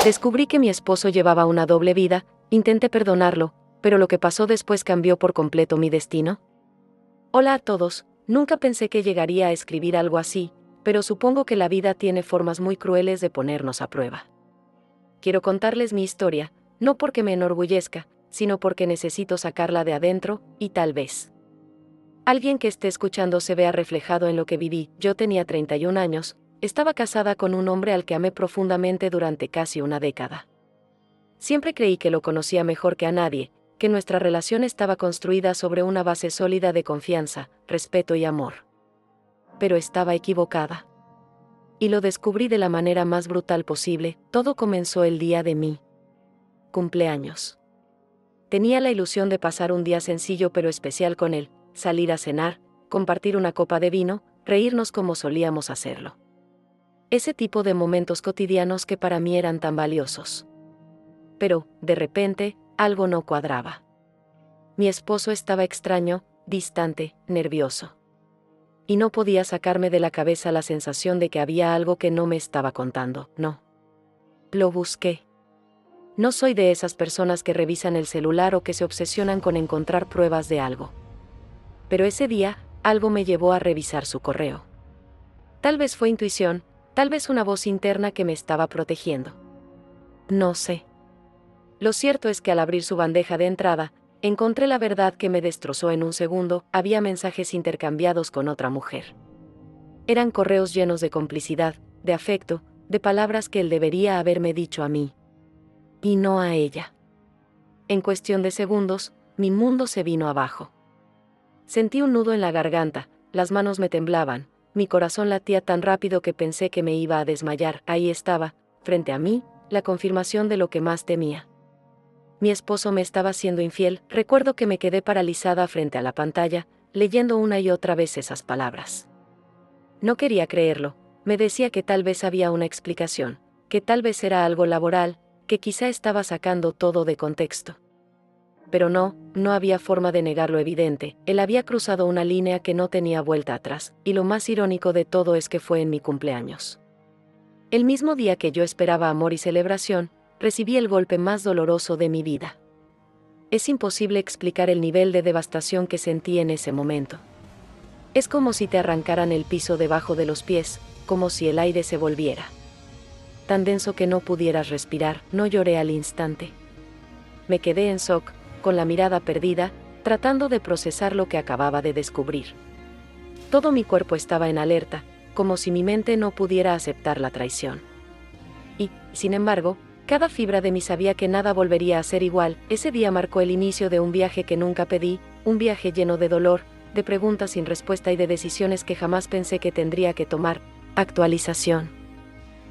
Descubrí que mi esposo llevaba una doble vida, intenté perdonarlo, pero lo que pasó después cambió por completo mi destino. Hola a todos, nunca pensé que llegaría a escribir algo así, pero supongo que la vida tiene formas muy crueles de ponernos a prueba. Quiero contarles mi historia, no porque me enorgullezca, sino porque necesito sacarla de adentro, y tal vez alguien que esté escuchando se vea reflejado en lo que viví. Yo tenía 31 años, estaba casada con un hombre al que amé profundamente durante casi una década. Siempre creí que lo conocía mejor que a nadie, que nuestra relación estaba construida sobre una base sólida de confianza, respeto y amor. Pero estaba equivocada. Y lo descubrí de la manera más brutal posible. Todo comenzó el día de mi cumpleaños. Tenía la ilusión de pasar un día sencillo pero especial con él, salir a cenar, compartir una copa de vino, reírnos como solíamos hacerlo. Ese tipo de momentos cotidianos que para mí eran tan valiosos. Pero, de repente, algo no cuadraba. Mi esposo estaba extraño, distante, nervioso. Y no podía sacarme de la cabeza la sensación de que había algo que no me estaba contando. No. Lo busqué. No soy de esas personas que revisan el celular o que se obsesionan con encontrar pruebas de algo. Pero ese día, algo me llevó a revisar su correo. Tal vez fue intuición, tal vez una voz interna que me estaba protegiendo. No sé. Lo cierto es que al abrir su bandeja de entrada, encontré la verdad que me destrozó en un segundo. Había mensajes intercambiados con otra mujer. Eran correos llenos de complicidad, de afecto, de palabras que él debería haberme dicho a mí. Y no a ella. En cuestión de segundos, mi mundo se vino abajo. Sentí un nudo en la garganta, las manos me temblaban, mi corazón latía tan rápido que pensé que me iba a desmayar. Ahí estaba, frente a mí, la confirmación de lo que más temía. Mi esposo me estaba siendo infiel. Recuerdo que me quedé paralizada frente a la pantalla, leyendo una y otra vez esas palabras. No quería creerlo, me decía que tal vez había una explicación, que tal vez era algo laboral, que quizá estaba sacando todo de contexto. Pero no había forma de negar lo evidente. Él había cruzado una línea que no tenía vuelta atrás, y lo más irónico de todo es que fue en mi cumpleaños. El mismo día que yo esperaba amor y celebración, recibí el golpe más doloroso de mi vida. Es imposible explicar el nivel de devastación que sentí en ese momento. Es como si te arrancaran el piso debajo de los pies, como si el aire se volviera tan denso que no pudieras respirar. No lloré al instante. Me quedé en shock, con la mirada perdida, tratando de procesar lo que acababa de descubrir. Todo mi cuerpo estaba en alerta, como si mi mente no pudiera aceptar la traición. Y, sin embargo, cada fibra de mí sabía que nada volvería a ser igual. Ese día marcó el inicio de un viaje que nunca pedí, un viaje lleno de dolor, de preguntas sin respuesta y de decisiones que jamás pensé que tendría que tomar. Actualización.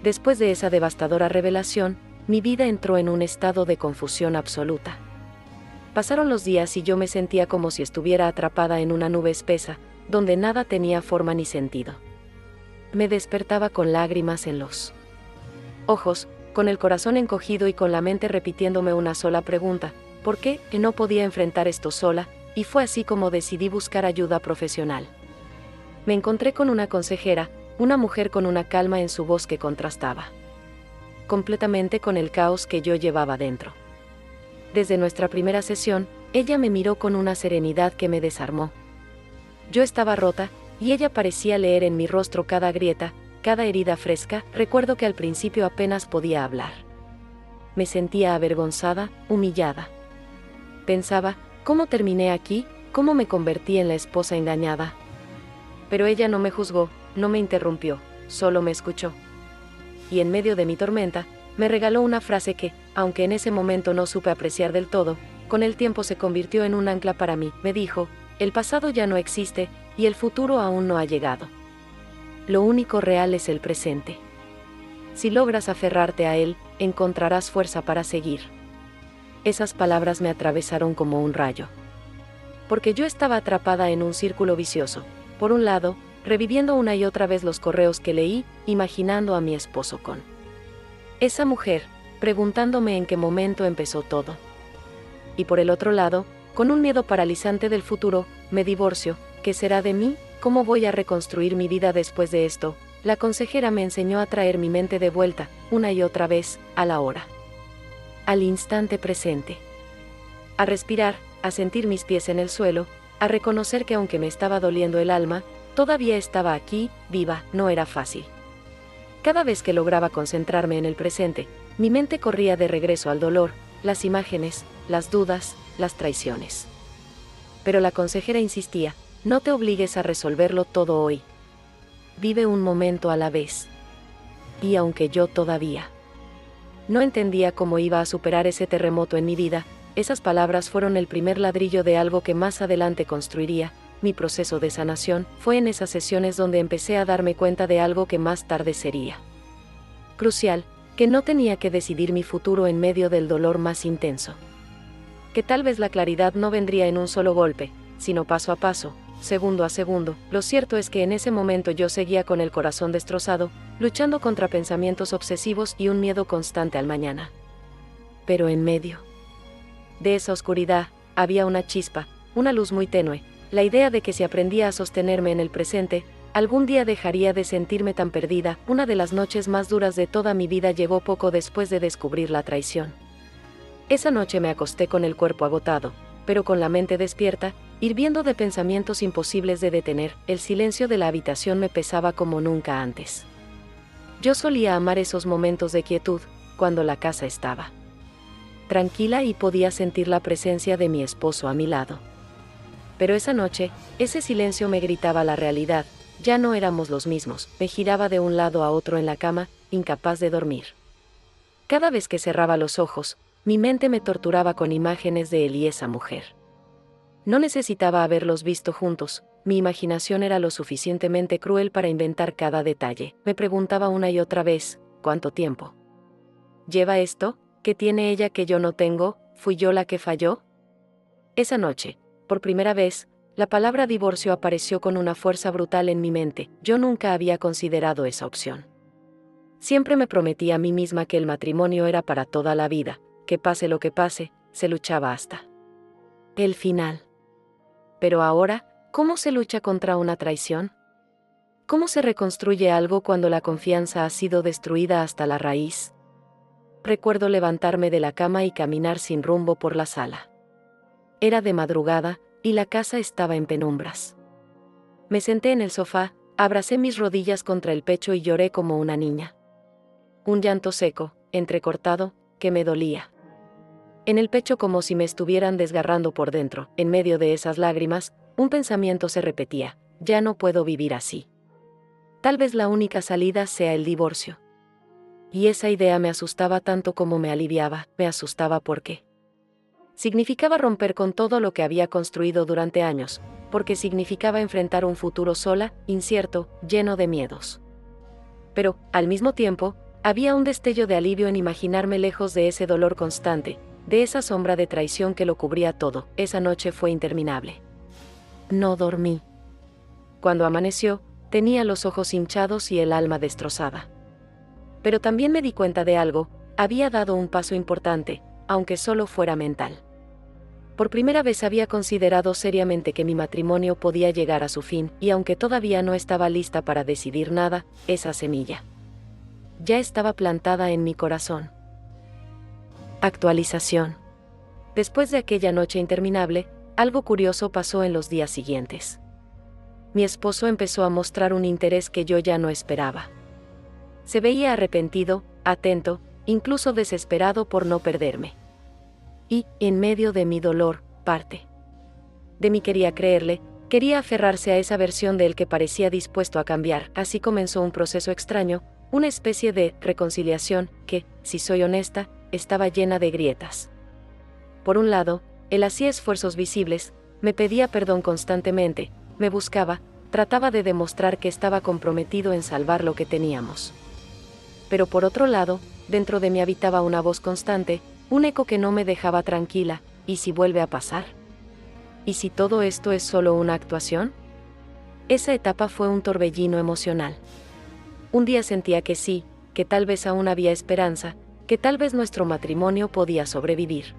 Después de esa devastadora revelación, mi vida entró en un estado de confusión absoluta. Pasaron los días y yo me sentía como si estuviera atrapada en una nube espesa, donde nada tenía forma ni sentido. Me despertaba con lágrimas en los ojos, con el corazón encogido y con la mente repitiéndome una sola pregunta: ¿por qué? Que no podía enfrentar esto sola, y fue así como decidí buscar ayuda profesional. Me encontré con una consejera, una mujer con una calma en su voz que contrastaba completamente con el caos que yo llevaba dentro. Desde nuestra primera sesión, ella me miró con una serenidad que me desarmó. Yo estaba rota, y ella parecía leer en mi rostro cada grieta, cada herida fresca. Recuerdo que al principio apenas podía hablar. Me sentía avergonzada, humillada. Pensaba, ¿cómo terminé aquí? ¿Cómo me convertí en la esposa engañada? Pero ella no me juzgó, no me interrumpió, solo me escuchó. Y en medio de mi tormenta, me regaló una frase que, aunque en ese momento no supe apreciar del todo, con el tiempo se convirtió en un ancla para mí. Me dijo: el pasado ya no existe, y el futuro aún no ha llegado. Lo único real es el presente. Si logras aferrarte a él, encontrarás fuerza para seguir. Esas palabras me atravesaron como un rayo. Porque yo estaba atrapada en un círculo vicioso. Por un lado, reviviendo una y otra vez los correos que leí, imaginando a mi esposo con esa mujer, preguntándome en qué momento empezó todo. Y por el otro lado, con un miedo paralizante del futuro: me divorcio, ¿qué será de mí? ¿Cómo voy a reconstruir mi vida después de esto? la consejera me enseñó a traer mi mente de vuelta, una y otra vez, a la hora. Al instante presente. A respirar, a sentir mis pies en el suelo, a reconocer que aunque me estaba doliendo el alma, todavía estaba aquí, viva. No era fácil. Cada vez que lograba concentrarme en el presente, mi mente corría de regreso al dolor, las imágenes, las dudas, las traiciones. Pero la consejera insistía, no te obligues a resolverlo todo hoy. Vive un momento a la vez. Y aunque yo todavía no entendía cómo iba a superar ese terremoto en mi vida, esas palabras fueron el primer ladrillo de algo que más adelante construiría. Mi proceso de sanación fue en esas sesiones donde empecé a darme cuenta de algo que más tarde sería crucial, que no tenía que decidir mi futuro en medio del dolor más intenso. Que tal vez la claridad no vendría en un solo golpe, sino paso a paso, segundo a segundo. Lo cierto es que en ese momento yo seguía con el corazón destrozado, luchando contra pensamientos obsesivos y un miedo constante al mañana. Pero en medio de esa oscuridad, había una chispa, una luz muy tenue, la idea de que si aprendía a sostenerme en el presente, algún día dejaría de sentirme tan perdida. Una de las noches más duras de toda mi vida llegó poco después de descubrir la traición. Esa noche me acosté con el cuerpo agotado, pero con la mente despierta, hirviendo de pensamientos imposibles de detener. El silencio de la habitación me pesaba como nunca antes. Yo solía amar esos momentos de quietud, cuando la casa estaba tranquila y podía sentir la presencia de mi esposo a mi lado. Pero esa noche, ese silencio me gritaba la realidad, ya no éramos los mismos. Me giraba de un lado a otro en la cama, incapaz de dormir. Cada vez que cerraba los ojos, mi mente me torturaba con imágenes de él y esa mujer. No necesitaba haberlos visto juntos, mi imaginación era lo suficientemente cruel para inventar cada detalle. Me preguntaba una y otra vez, ¿cuánto tiempo lleva esto? ¿Qué tiene ella que yo no tengo? ¿Fui yo la que falló? Esa noche, por primera vez, la palabra divorcio apareció con una fuerza brutal en mi mente. Yo nunca había considerado esa opción. Siempre me prometí a mí misma que el matrimonio era para toda la vida, que pase lo que pase, se luchaba hasta el final. Pero ahora, ¿cómo se lucha contra una traición? ¿Cómo se reconstruye algo cuando la confianza ha sido destruida hasta la raíz? Recuerdo levantarme de la cama y caminar sin rumbo por la sala. Era de madrugada, y la casa estaba en penumbras. Me senté en el sofá, abracé mis rodillas contra el pecho y lloré como una niña. Un llanto seco, entrecortado, que me dolía en el pecho como si me estuvieran desgarrando por dentro. En medio de esas lágrimas, un pensamiento se repetía, ya no puedo vivir así. Tal vez la única salida sea el divorcio. Y esa idea me asustaba tanto como me aliviaba. Me asustaba porque significaba romper con todo lo que había construido durante años, porque significaba enfrentar un futuro sola, incierto, lleno de miedos. Pero, al mismo tiempo, había un destello de alivio en imaginarme lejos de ese dolor constante, de esa sombra de traición que lo cubría todo. Esa noche fue interminable. No dormí. Cuando amaneció, tenía los ojos hinchados y el alma destrozada. Pero también me di cuenta de algo, había dado un paso importante, aunque solo fuera mental. Por primera vez había considerado seriamente que mi matrimonio podía llegar a su fin, y aunque todavía no estaba lista para decidir nada, esa semilla ya estaba plantada en mi corazón. Actualización. Después de aquella noche interminable, algo curioso pasó en los días siguientes. Mi esposo empezó a mostrar un interés que yo ya no esperaba. Se veía arrepentido, atento, incluso desesperado por no perderme. Y, en medio de mi dolor, parte de mí quería creerle, quería aferrarse a esa versión de él que parecía dispuesto a cambiar. Así comenzó un proceso extraño, una especie de reconciliación que, si soy honesta, estaba llena de grietas. Por un lado, él hacía esfuerzos visibles, me pedía perdón constantemente, me buscaba, trataba de demostrar que estaba comprometido en salvar lo que teníamos. Pero por otro lado, dentro de mí habitaba una voz constante, un eco que no me dejaba tranquila. ¿Y si vuelve a pasar? ¿Y si todo esto es solo una actuación? Esa etapa fue un torbellino emocional. Un día sentía que sí, que tal vez aún había esperanza, que tal vez nuestro matrimonio podía sobrevivir.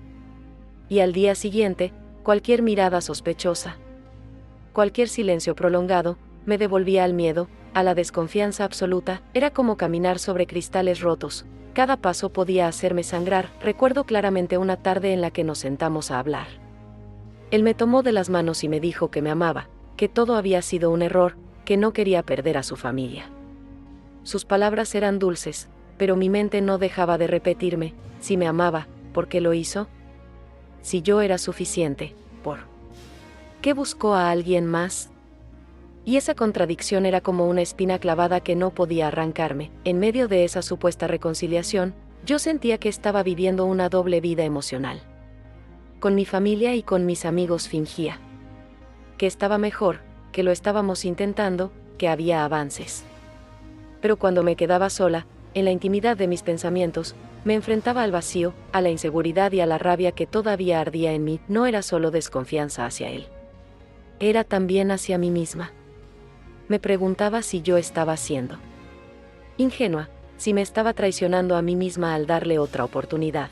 Y al día siguiente, cualquier mirada sospechosa, cualquier silencio prolongado, me devolvía al miedo, a la desconfianza absoluta, era como caminar sobre cristales rotos. Cada paso podía hacerme sangrar. Recuerdo claramente una tarde en la que nos sentamos a hablar. Él me tomó de las manos y me dijo que me amaba, que todo había sido un error, que no quería perder a su familia. Sus palabras eran dulces, pero mi mente no dejaba de repetirme: si me amaba, ¿por qué lo hizo? Si yo era suficiente, ¿por qué buscó a alguien más? Y esa contradicción era como una espina clavada que no podía arrancarme. En medio de esa supuesta reconciliación, yo sentía que estaba viviendo una doble vida emocional. Con mi familia y con mis amigos fingía que estaba mejor, que lo estábamos intentando, que había avances. Pero cuando me quedaba sola, en la intimidad de mis pensamientos, me enfrentaba al vacío, a la inseguridad y a la rabia que todavía ardía en mí. No era solo desconfianza hacia él. Era también hacia mí misma. Me preguntaba si yo estaba siendo ingenua, si me estaba traicionando a mí misma al darle otra oportunidad.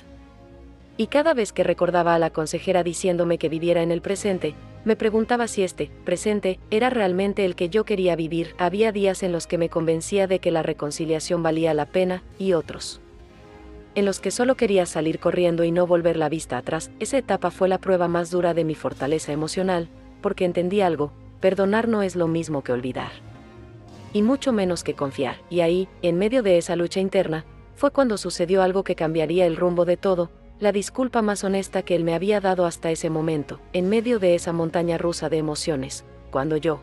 Y cada vez que recordaba a la consejera diciéndome que viviera en el presente, me preguntaba si este presente era realmente el que yo quería vivir. Había días en los que me convencía de que la reconciliación valía la pena, y otros en los que solo quería salir corriendo y no volver la vista atrás. Esa etapa fue la prueba más dura de mi fortaleza emocional, porque entendí algo: perdonar no es lo mismo que olvidar. Y mucho menos que confiar. Y ahí, en medio de esa lucha interna, fue cuando sucedió algo que cambiaría el rumbo de todo, la disculpa más honesta que él me había dado hasta ese momento. En medio de esa montaña rusa de emociones, cuando yo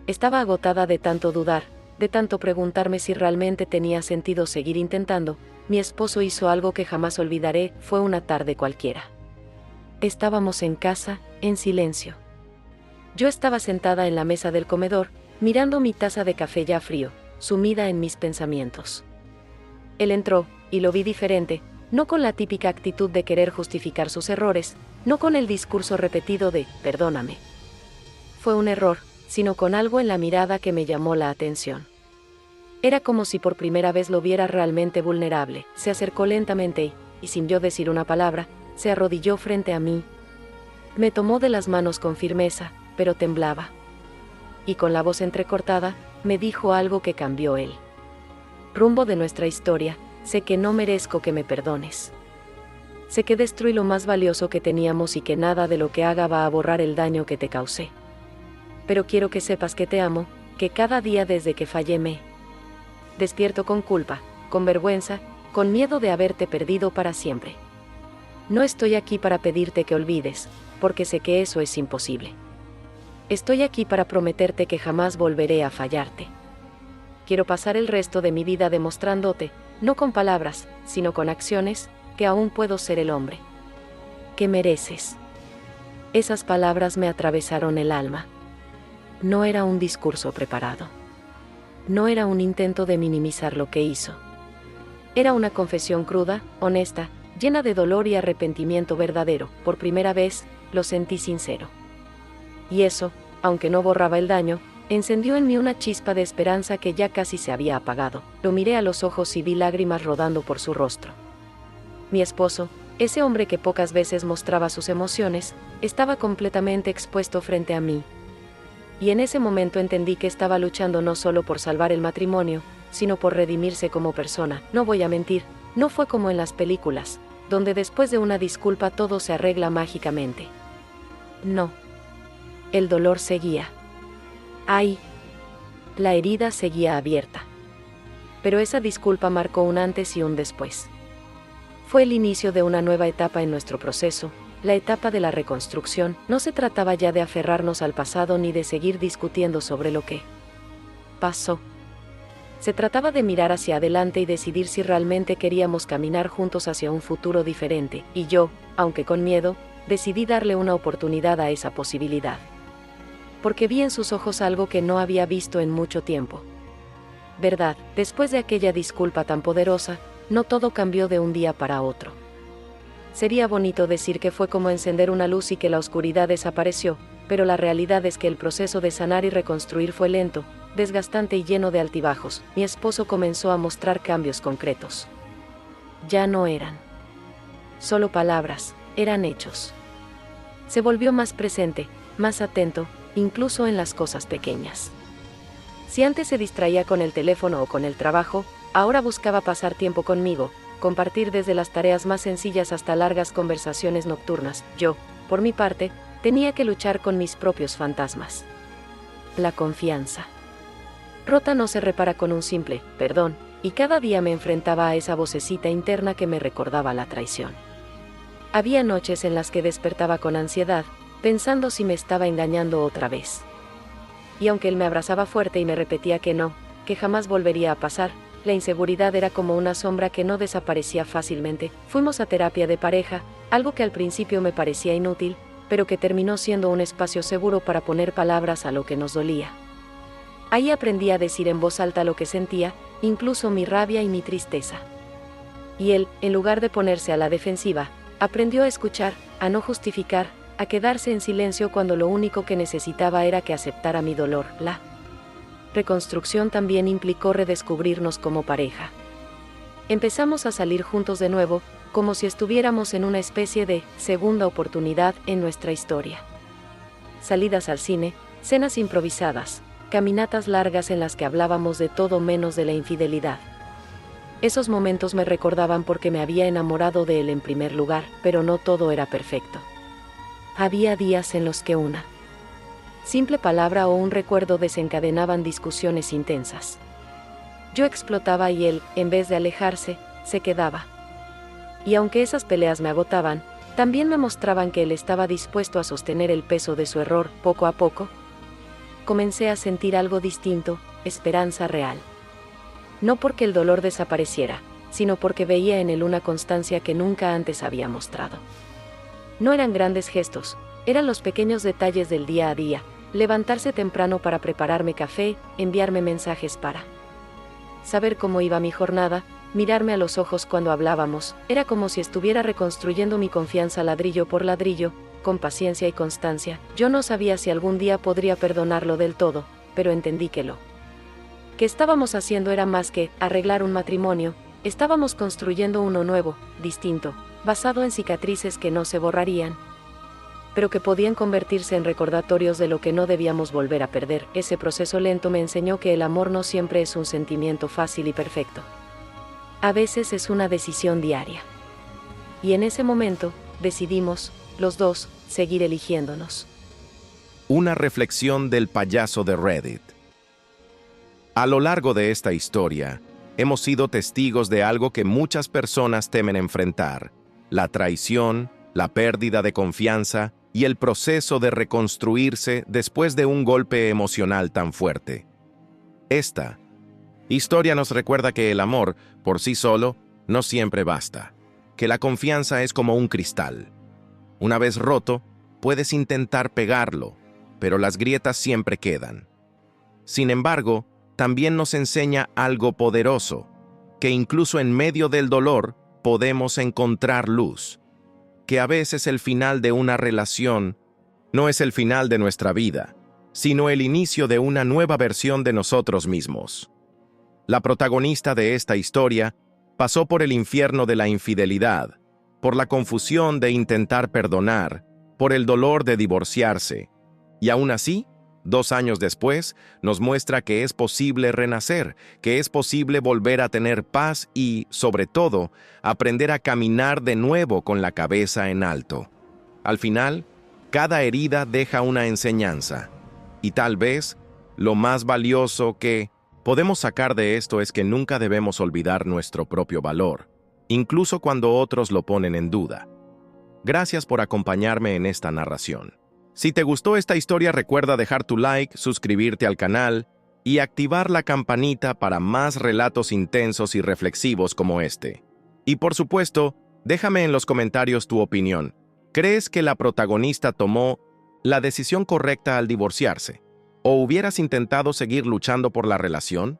estaba agotada de tanto dudar, de tanto preguntarme si realmente tenía sentido seguir intentando, mi esposo hizo algo que jamás olvidaré. Fue una tarde cualquiera. Estábamos en casa, en silencio. Yo estaba sentada en la mesa del comedor, mirando mi taza de café ya frío, sumida en mis pensamientos. Él entró, y lo vi diferente, no con la típica actitud de querer justificar sus errores, no con el discurso repetido de «perdóname». Fue un error, sino con algo en la mirada que me llamó la atención. Era como si por primera vez lo viera realmente vulnerable. Se acercó lentamente y sin yo decir una palabra, se arrodilló frente a mí. Me tomó de las manos con firmeza, pero temblaba. Y con la voz entrecortada, me dijo algo que cambió el rumbo de nuestra historia: sé que no merezco que me perdones. Sé que destruí lo más valioso que teníamos y que nada de lo que haga va a borrar el daño que te causé. Pero quiero que sepas que te amo, que cada día desde que fallé me despierto con culpa, con vergüenza, con miedo de haberte perdido para siempre. No estoy aquí para pedirte que olvides, porque sé que eso es imposible. Estoy aquí para prometerte que jamás volveré a fallarte. Quiero pasar el resto de mi vida demostrándote, no con palabras, sino con acciones, que aún puedo ser el hombre que mereces. Esas palabras me atravesaron el alma. No era un discurso preparado. No era un intento de minimizar lo que hizo. Era una confesión cruda, honesta, llena de dolor y arrepentimiento verdadero. Por primera vez, lo sentí sincero. Y eso, aunque no borraba el daño, encendió en mí una chispa de esperanza que ya casi se había apagado. Lo miré a los ojos y vi lágrimas rodando por su rostro. Mi esposo, ese hombre que pocas veces mostraba sus emociones, estaba completamente expuesto frente a mí. Y en ese momento entendí que estaba luchando no solo por salvar el matrimonio, sino por redimirse como persona. No voy a mentir, no fue como en las películas, donde después de una disculpa todo se arregla mágicamente. No. El dolor seguía. ¡Ay! La herida seguía abierta. Pero esa disculpa marcó un antes y un después. Fue el inicio de una nueva etapa en nuestro proceso, la etapa de la reconstrucción. No se trataba ya de aferrarnos al pasado ni de seguir discutiendo sobre lo que pasó. Se trataba de mirar hacia adelante y decidir si realmente queríamos caminar juntos hacia un futuro diferente, y yo, aunque con miedo, decidí darle una oportunidad a esa posibilidad. Porque vi en sus ojos algo que no había visto en mucho tiempo. Verdad, después de aquella disculpa tan poderosa, no todo cambió de un día para otro. Sería bonito decir que fue como encender una luz y que la oscuridad desapareció, pero la realidad es que el proceso de sanar y reconstruir fue lento, desgastante y lleno de altibajos. Mi esposo comenzó a mostrar cambios concretos. Ya no eran solo palabras, eran hechos. Se volvió más presente, más atento, incluso en las cosas pequeñas. Si antes se distraía con el teléfono o con el trabajo, ahora buscaba pasar tiempo conmigo, compartir desde las tareas más sencillas hasta largas conversaciones nocturnas. Yo, por mi parte, tenía que luchar con mis propios fantasmas. La confianza. Rota no se repara con un simple perdón, y cada día me enfrentaba a esa vocecita interna que me recordaba la traición. Había noches en las que despertaba con ansiedad, pensando si me estaba engañando otra vez. Y aunque él me abrazaba fuerte y me repetía que no, que jamás volvería a pasar, la inseguridad era como una sombra que no desaparecía fácilmente. Fuimos a terapia de pareja, algo que al principio me parecía inútil, pero que terminó siendo un espacio seguro para poner palabras a lo que nos dolía. Ahí aprendí a decir en voz alta lo que sentía, incluso mi rabia y mi tristeza. Y él, en lugar de ponerse a la defensiva, aprendió a escuchar, a no justificar, a quedarse en silencio cuando lo único que necesitaba era que aceptara mi dolor. La reconstrucción también implicó redescubrirnos como pareja. Empezamos a salir juntos de nuevo, como si estuviéramos en una especie de segunda oportunidad en nuestra historia. Salidas al cine, cenas improvisadas, caminatas largas en las que hablábamos de todo menos de la infidelidad. Esos momentos me recordaban porque me había enamorado de él en primer lugar, pero no todo era perfecto. Había días en los que una simple palabra o un recuerdo desencadenaban discusiones intensas. Yo explotaba y él, en vez de alejarse, se quedaba. Y aunque esas peleas me agotaban, también me mostraban que él estaba dispuesto a sostener el peso de su error. Poco a poco, comencé a sentir algo distinto, esperanza real. No porque el dolor desapareciera, sino porque veía en él una constancia que nunca antes había mostrado. No eran grandes gestos, eran los pequeños detalles del día a día: levantarse temprano para prepararme café, enviarme mensajes para saber cómo iba mi jornada, mirarme a los ojos cuando hablábamos. Era como si estuviera reconstruyendo mi confianza ladrillo por ladrillo, con paciencia y constancia. Yo no sabía si algún día podría perdonarlo del todo, pero entendí que lo que estábamos haciendo era más que arreglar un matrimonio. Estábamos construyendo uno nuevo, distinto, basado en cicatrices que no se borrarían, pero que podían convertirse en recordatorios de lo que no debíamos volver a perder. Ese proceso lento me enseñó que el amor no siempre es un sentimiento fácil y perfecto. A veces es una decisión diaria. Y en ese momento, decidimos, los dos, seguir eligiéndonos. Una reflexión del payaso de Reddit. A lo largo de esta historia, hemos sido testigos de algo que muchas personas temen enfrentar: la traición, la pérdida de confianza y el proceso de reconstruirse después de un golpe emocional tan fuerte. Esta historia nos recuerda que el amor, por sí solo, no siempre basta, que la confianza es como un cristal. Una vez roto, puedes intentar pegarlo, pero las grietas siempre quedan. Sin embargo, también nos enseña algo poderoso: que incluso en medio del dolor podemos encontrar luz, que a veces el final de una relación no es el final de nuestra vida, sino el inicio de una nueva versión de nosotros mismos. La protagonista de esta historia pasó por el infierno de la infidelidad, por la confusión de intentar perdonar, por el dolor de divorciarse, y aún así, 2 años después, nos muestra que es posible renacer, que es posible volver a tener paz y, sobre todo, aprender a caminar de nuevo con la cabeza en alto. Al final, cada herida deja una enseñanza, y tal vez, lo más valioso que podemos sacar de esto es que nunca debemos olvidar nuestro propio valor, incluso cuando otros lo ponen en duda. Gracias por acompañarme en esta narración. Si te gustó esta historia, recuerda dejar tu like, suscribirte al canal y activar la campanita para más relatos intensos y reflexivos como este. Y por supuesto, déjame en los comentarios tu opinión. ¿Crees que la protagonista tomó la decisión correcta al divorciarse? ¿O hubieras intentado seguir luchando por la relación?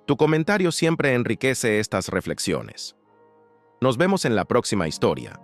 Tu comentario siempre enriquece estas reflexiones. Nos vemos en la próxima historia.